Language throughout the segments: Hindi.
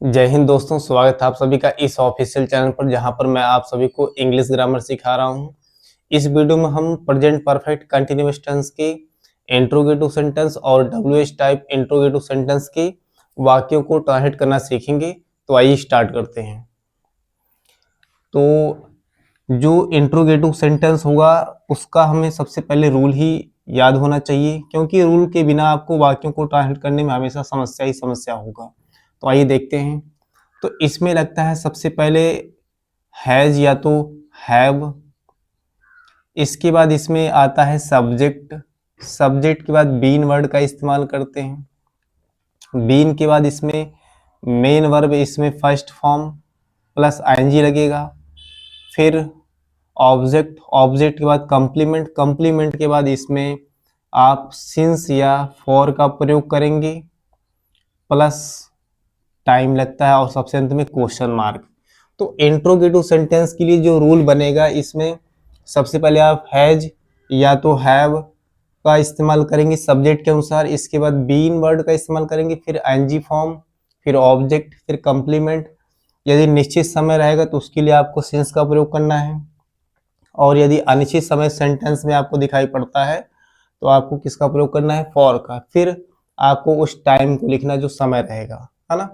जय हिंद दोस्तों, स्वागत है आप सभी का इस ऑफिशियल चैनल पर जहां पर मैं आप सभी को इंग्लिश ग्रामर सिखा रहा हूं। इस वीडियो में हम प्रेजेंट परफेक्ट कंटिन्यूअस टेंस के इंट्रोगेटिव सेंटेंस और डब्ल्यूएच टाइप इंट्रोगेटिव सेंटेंस के वाक्यों को ट्रांसलेट करना सीखेंगे। तो आइए स्टार्ट करते हैं। तो जो इंट्रोगेटिव सेंटेंस होगा उसका हमें सबसे पहले रूल ही याद होना चाहिए, क्योंकि रूल के बिना आपको वाक्यों को ट्रांसलेट करने में हमेशा समस्या ही समस्या होगा। तो आइए देखते हैं। तो इसमें लगता है सबसे पहले हैज या तो हैव, इसके बाद इसमें आता है सब्जेक्ट। सब्जेक्ट के बाद बीन वर्ड का इस्तेमाल करते हैं। बीन के बाद इसमें मेन वर्ब, इसमें फर्स्ट फॉर्म प्लस आईएनजी लगेगा। फिर ऑब्जेक्ट, ऑब्जेक्ट के बाद कंप्लीमेंट, कंप्लीमेंट के बाद इसमें आप सिंस या फॉर का प्रयोग करेंगे प्लस टाइम लगता है और सबसे अंत में क्वेश्चन मार्क। तो इंट्रोगेटिव सेंटेंस के लिए जो रूल बनेगा, इसमें सबसे पहले आप हैज या तो हैव का इस्तेमाल करेंगे सब्जेक्ट के अनुसार, इसके बाद बीन वर्ड का इस्तेमाल करेंगे, फिर आईएनजी फॉर्म, फिर ऑब्जेक्ट, फिर कंप्लीमेंट। यदि निश्चित समय रहेगा तो उसके लिए आपको सिंस का प्रयोग करना है, और यदि अनिश्चित समय सेंटेंस में आपको दिखाई पड़ता है तो आपको किसका प्रयोग करना है, फॉर का। फिर आपको उस टाइम को लिखना जो समय रहेगा, है ना।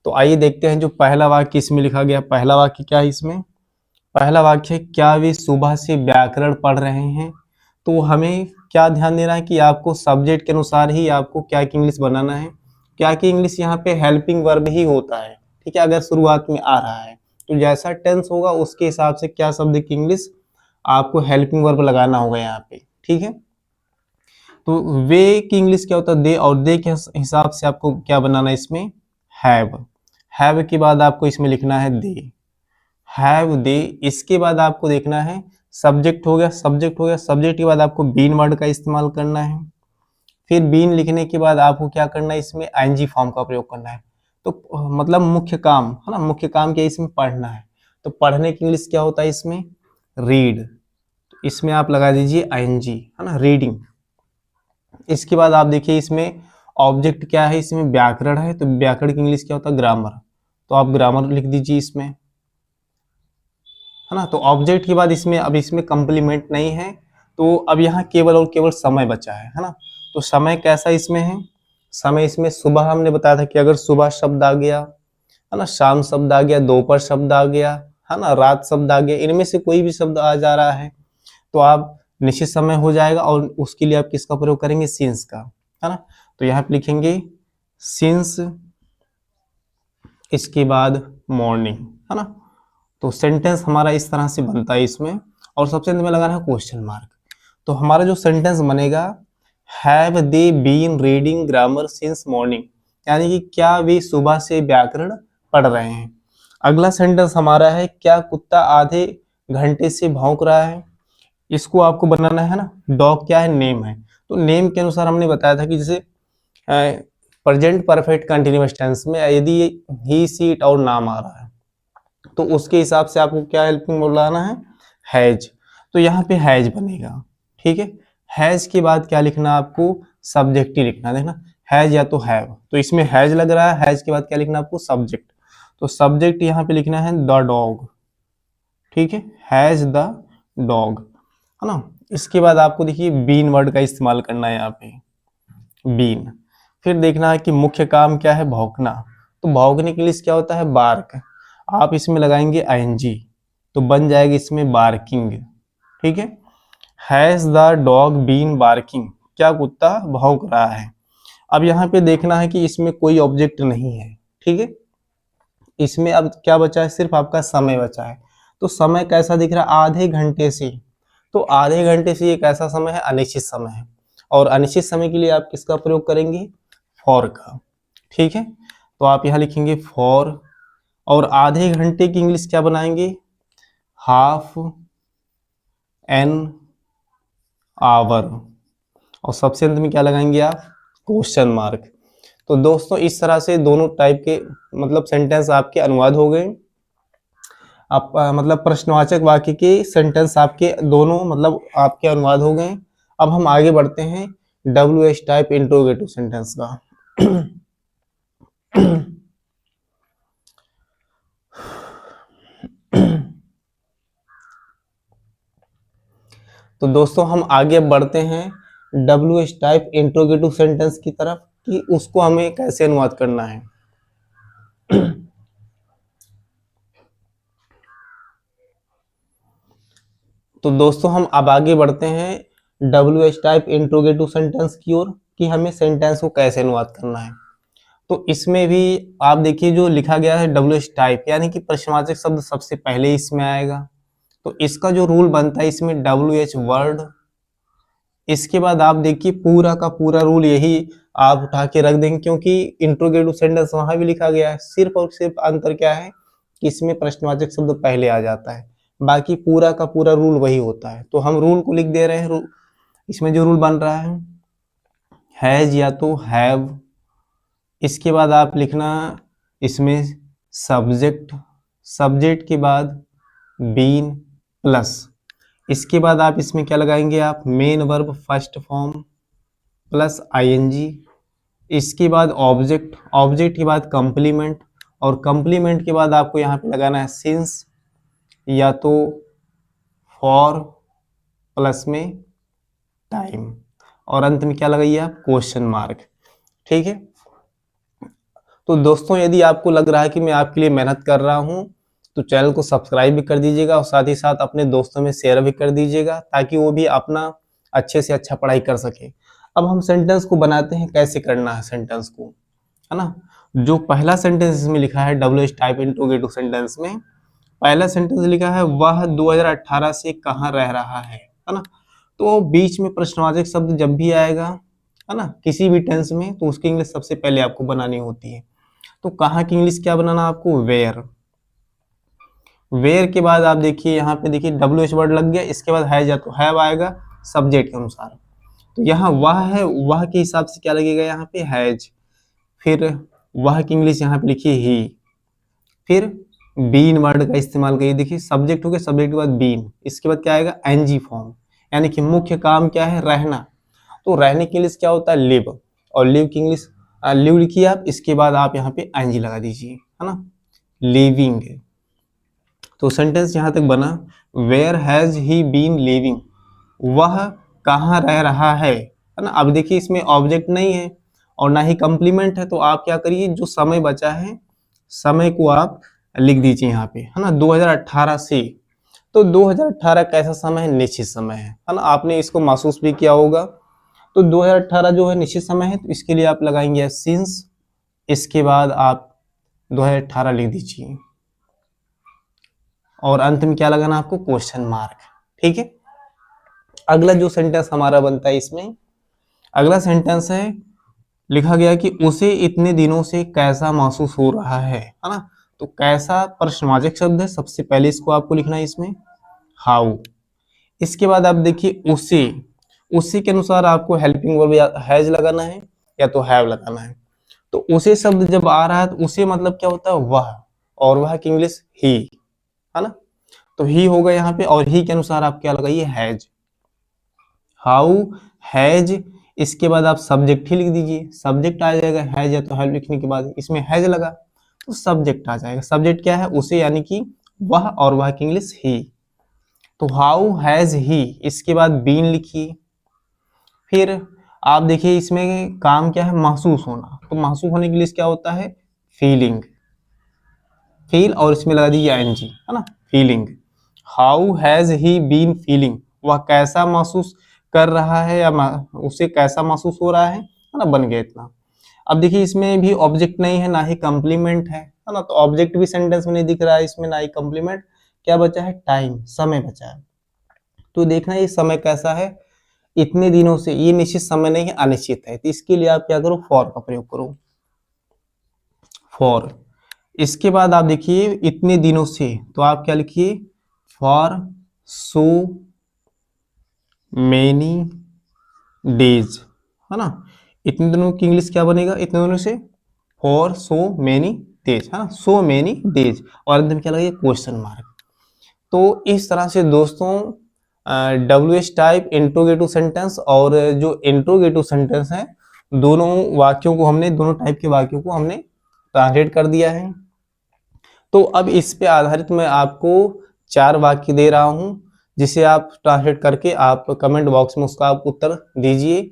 तो आइए देखते हैं जो पहला वाक्य इसमें लिखा गया। पहला वाक्य क्या है इसमें? पहला वाक्य है, क्या वे सुबह से व्याकरण पढ़ रहे हैं? तो हमें क्या ध्यान देना है कि आपको सब्जेक्ट के अनुसार ही आपको क्या की इंग्लिश बनाना है। क्या की इंग्लिश यहाँ पे हेल्पिंग वर्ब ही होता है, ठीक है। अगर शुरुआत में आ रहा है तो जैसा टेंस होगा उसके हिसाब से क्या शब्द की इंग्लिश आपको हेल्पिंग वर्ब लगाना होगा यहाँ पे, ठीक है। तो वे की इंग्लिश क्या होता है, दे, और दे के हिसाब से आपको क्या बनाना है इसमें, हैव। हैव के बाद आपको इसमें लिखना है दे, हैव दे। इसके बाद आपको देखना है सब्जेक्ट हो गया, सब्जेक्ट हो गया, सब्जेक्ट के बाद आपको बीन वर्ड का इस्तेमाल करना है। फिर बीन लिखने के बाद आपको क्या करना है, इसमें आईएनजी फॉर्म का प्रयोग करना है। तो मतलब मुख्य काम है ना, मुख्य काम क्या है, इसमें पढ़ना है। तो पढ़ने की इंग्लिश क्या होता है इसमें, रीड। तो इसमें आप लगा दीजिए आईएनजी, है ना, रीडिंग। इसके बाद आप देखिए इसमें ऑब्जेक्ट क्या है, इसमें व्याकरण है, तो व्याकरण की इंग्लिश क्या होता है, ग्रामर। तो आप ग्रामर लिख दीजिए इसमें, है ना। तो ऑब्जेक्ट के बाद इसमें अब इसमें कंप्लीमेंट नहीं है, तो अब यहाँ केवल और केवल समय बचा है ना। तो समय कैसा इसमें है, समय इसमें सुबह हमने बताया था कि अगर सुबह शब्द आ गया, है ना, शाम शब्द आ गया, दोपहर शब्द आ गया, है ना, रात शब्द आ गया, इनमें से कोई भी शब्द आ जा रहा है तो आप निश्चित समय हो जाएगा, और उसके लिए आप किसका प्रयोग करेंगे, सिंस का, है ना। तो यहाँ पे लिखेंगे सिंस, इसके बाद मॉर्निंग, है ना। तो सेंटेंस हमारा इस तरह से बनता है इसमें, और सबसे अंत में लगाना है क्वेश्चन मार्क। तो हमारा जो सेंटेंस बनेगा, have they been reading grammar since morning, यानी कि क्या वे सुबह से व्याकरण पढ़ रहे हैं। अगला सेंटेंस हमारा है, क्या कुत्ता आधे घंटे से भौंक रहा है। इसको आपको बनाना है ना, डॉग क्या है, नेम है। तो नेम के अनुसार हमने बताया था कि जैसे प्रेजेंट परफेक्ट कंटिन्यूअस टेंस में यदि ही सी इट और नाम आ रहा है तो उसके हिसाब से आपको क्या हेल्पिंग वर्ब लगाना है, हैज। तो यहाँ पे हैज बनेगा, ठीक है। हैज के बाद क्या लिखना आपको, सब्जेक्ट ही लिखना, देखना हैज या तो हैव। तो इसमें हैज लग रहा है, हैज के बाद क्या लिखना आपको, सब्जेक्ट। तो सब्जेक्ट यहाँ पे लिखना है द डॉग, ठीक है, हैज द डॉग, है ना। इसके बाद आपको देखिए बीन वर्ड का इस्तेमाल करना है यहाँ पे, बीन। फिर देखना है कि मुख्य काम क्या है, भौंकना। तो भौंकने के लिए क्या होता है, बार्क। आप इसमें लगाएंगे आईएनजी तो बन जाएगा इसमें बार्किंग, ठीक है। Has the dog been barking, क्या कुत्ता भौंक रहा है। अब यहाँ पे देखना है कि इसमें कोई ऑब्जेक्ट नहीं है, ठीक है। इसमें अब क्या बचा है, सिर्फ आपका समय बचा है। तो समय कैसा दिख रहा है, आधे घंटे से। तो आधे घंटे से ये कैसा समय है, अनिश्चित समय है, और अनिश्चित समय के लिए आप किसका प्रयोग करेंगे, फॉर का, ठीक है। तो आप यहाँ लिखेंगे फॉर, और आधे घंटे की इंग्लिश क्या बनाएंगे, हाफ एन आवर, और सबसे अंत में क्या लगाएंगे आप, क्वेश्चन मार्क। तो दोस्तों इस तरह से दोनों टाइप के मतलब सेंटेंस आपके अनुवाद हो गए। आप मतलब प्रश्नवाचक वाक्य के सेंटेंस आपके दोनों मतलब आपके अनुवाद हो गए। अब हम आगे बढ़ते हैं W H type interrogative sentence का। तो दोस्तों हम आगे बढ़ते हैं WH टाइप इंट्रोगेटिव सेंटेंस की तरफ कि उसको हमें कैसे अनुवाद करना है। तो दोस्तों हम अब आगे बढ़ते हैं WH टाइप इंट्रोगेटिव सेंटेंस की ओर कि हमें सेंटेंस को कैसे अनुवाद करना है। तो इसमें भी आप देखिए जो लिखा गया है WH टाइप यानी कि प्रश्नवाचक शब्द सबसे पहले इसमें आएगा। तो इसका जो रूल बनता है इसमें WH वर्ड, इसके बाद आप देखिए पूरा का पूरा रूल यही आप उठा के रख देंगे क्योंकि इंट्रोगेटिव सेंटेंस वहां भी लिखा गया है, सिर्फ और सिर्फ अंतर क्या है कि इसमें प्रश्नवाचक शब्द पहले आ जाता है, बाकी पूरा का पूरा रूल वही होता है। तो हम रूल को लिख दे रहे हैं। इसमें जो रूल बन रहा है हैज या तो हैव, इसके बाद आप लिखना इसमें सब्जेक्ट, सब्जेक्ट के बाद बीन प्लस, इसके बाद आप इसमें क्या लगाएंगे आप main verb first form plus ING, इसके बाद ऑब्जेक्ट, ऑब्जेक्ट के बाद कंप्लीमेंट और कंप्लीमेंट के बाद आपको यहाँ पे लगाना है सिंस या तो फॉर प्लस में टाइम और अंत में क्या लगाइए आप क्वेश्चन मार्क। ठीक है, तो दोस्तों यदि आपको लग रहा है कि मैं आपके लिए मेहनत कर रहा हूं तो चैनल को सब्सक्राइब भी कर दीजिएगा और साथ ही साथ अपने दोस्तों में शेयर भी कर दीजिएगा ताकि वो भी अपना अच्छे से अच्छा पढ़ाई कर सके। अब हम सेंटेंस को बनाते हैं, कैसे करना है सेंटेंस को, है ना। जो पहला सेंटेंस इसमें लिखा है WH टाइप इंट्रोगेटिव सेंटेंस में, पहला सेंटेंस लिखा है वह 2018 से कहाँ रह रहा है ना। तो बीच में प्रश्नवाचक शब्द जब भी आएगा, है ना, किसी भी टेंस में, तो उसकी इंग्लिश सबसे पहले आपको बनानी होती है। तो कहाँ की इंग्लिश क्या बनाना आपको, वेयर। वेयर के बाद आप देखिए यहाँ पे देखिए WH वर्ड लग गया, इसके बाद हैज या तो हैव आएगा सब्जेक्ट के अनुसार। तो यहाँ वह है, वह के हिसाब से क्या लगेगा यहाँ पे हैज, फिर वह की इंग्लिश यहाँ पे लिखिए ही, फिर बीन वर्ड का इस्तेमाल करिए। देखिए सब्जेक्ट हो गया, सब्जेक्ट के बाद बीन, इसके बाद क्या आएगा एनजी फॉर्म, यानी कि मुख्य काम क्या है, रहना। तो रहने की इंग्लिश क्या होता है, लिव, और लिव की इंग्लिश लिव लिखिए आप, इसके बाद आप यहाँ पे एनजी लगा दीजिए, है ना, लिविंग। तो सेंटेंस यहाँ तक बना, where has he been living, वह कहाँ रह रहा है ना। अब देखिए इसमें ऑब्जेक्ट नहीं है और ना ही कंप्लीमेंट है, तो आप क्या करिए जो समय बचा है समय को आप लिख दीजिए यहाँ पे, है ना, 2018 से। तो 2018 कैसा समय है, निश्चित समय है ना, आपने इसको महसूस भी किया होगा। तो 2018 जो है निश्चित समय है, तो इसके लिए आप लगाएंगे सिंस, इसके बाद आप 2018 लिख दीजिए और अंत में क्या लगाना आपको, क्वेश्चन मार्क। ठीक है, अगला जो सेंटेंस हमारा बनता है इसमें, अगला सेंटेंस है लिखा गया कि उसे इतने दिनों से कैसा महसूस हो रहा है ना। तो कैसा प्रश्नवाचक शब्द है, सबसे पहले इसको आपको लिखना है इसमें हाउ, इसके बाद आप देखिए उसे, उसी के अनुसार आपको हेल्पिंग वर्ब हैज लगाना है या तो हैव लगाना है। तो उसे शब्द जब आ रहा है तो उसे मतलब क्या होता है, वह, और वह की इंग्लिश ही, है ना। तो ही होगा यहाँ पे, और ही के अनुसार आप क्या लगाइए, हैज, हाउ हैज, इसके बाद आप सब्जेक्ट ही लिख दीजिए, सब्जेक्ट आ जाएगा, हैज या तो हैव लिखने के बाद इसमें हैज लगा तो सब्जेक्ट आ जाएगा। सब्जेक्ट क्या है, उसे, यानी कि वह, और वह की इंग्लिश ही। तो हाउ हैज ही, इसके बाद बीन लिखिए, फिर आप देखिए इसमें काम क्या है, महसूस होना। तो महसूस होने के लिए क्या होता है, फीलिंग, फील, और इसमें लगा दीजिए एनजी, है ना, feeling. How has he been feeling, वह कैसा महसूस कर रहा है या उसे कैसा महसूस हो रहा है ना, बन गया इतना। अब देखिए इसमें भी ऑब्जेक्ट नहीं है, ना ही कंप्लीमेंट है ना, तो ऑब्जेक्ट भी सेंटेंस में नहीं दिख रहा है इसमें, ना ही कंप्लीमेंट। क्या बचा है, टाइम, समय बचा है। तो देखना ये समय कैसा है, इतने दिनों से, ये निश्चित समय नहीं है, अनिश्चित है। तो इसके लिए आप क्या करो, फॉर का प्रयोग करो, फॉर। इसके बाद आप देखिए इतने दिनों से, तो आप क्या लिखिए, फॉर सो मेनी डेज, है ना। इतने दिनों की इंग्लिश क्या बनेगा, इतने दिनों से, फॉर सो मेनी डेज, है ना, सो मेनी डेज, और अंत में क्या लगेगा, क्वेश्चन मार्क। तो इस तरह से दोस्तों WH टाइप इंट्रोगेटिव सेंटेंस और जो इंट्रोगेटिव सेंटेंस है, दोनों वाक्यों को हमने, दोनों टाइप के वाक्यों को हमने ट्रांसलेट कर दिया है। तो अब इस पे आधारित मैं आपको 4 वाक्य दे रहा हूं जिसे आप ट्रांसलेट करके आप कमेंट बॉक्स में उसका आप उत्तर दीजिए।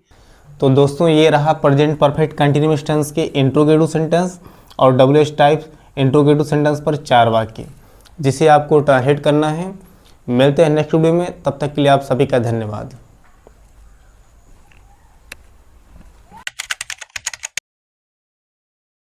तो दोस्तों ये रहा प्रेजेंट परफेक्ट कंटिन्यूअस टेंस के इंट्रोगेटिव सेंटेंस और WH टाइप इंट्रोगेटिव सेंटेंस पर 4 वाक्य जिसे आपको ट्रांसलेट करना है। मिलते हैं नेक्स्ट वीडियो में, तब तक के लिए आप सभी का धन्यवाद।